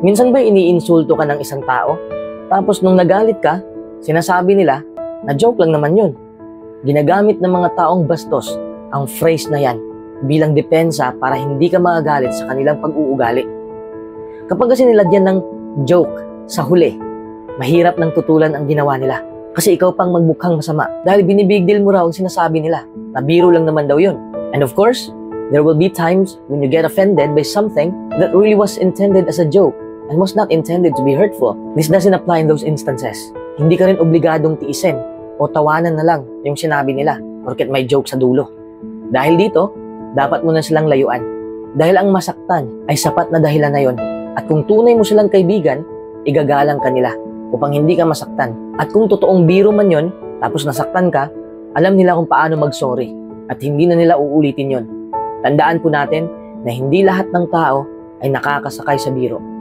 Minsan ba iniinsulto ka ng isang tao? Tapos nung nagalit ka, sinasabi nila na joke lang naman yun. Ginagamit ng mga taong bastos ang phrase na yan bilang depensa para hindi ka magagalit sa kanilang pag-uugali. Kapag kasi nilagyan ng joke sa huli, mahirap nang tutulan ang ginawa nila. Kasi ikaw pang magmukhang masama dahil binibig deal mo raw ang sinasabi nila na biro lang naman daw yun. And of course, there will be times when you get offended by something that really was intended as a joke and was not intended to be hurtful. This doesn't apply in those instances. Hindi ka rin obligadong tiisin o tawanan na lang yung sinabi nila porket may joke sa dulo. Dahil dito, dapat mo na silang layuan. Dahil ang masaktan ay sapat na dahilan na yon. At kung tunay mo silang kaibigan, igagalang ka nila upang hindi ka masaktan. At kung totoong biro man yon, tapos nasaktan ka, alam nila kung paano mag-sorry at hindi na nila uulitin yon. Tandaan po natin na hindi lahat ng tao ay nakakasakay sa biro.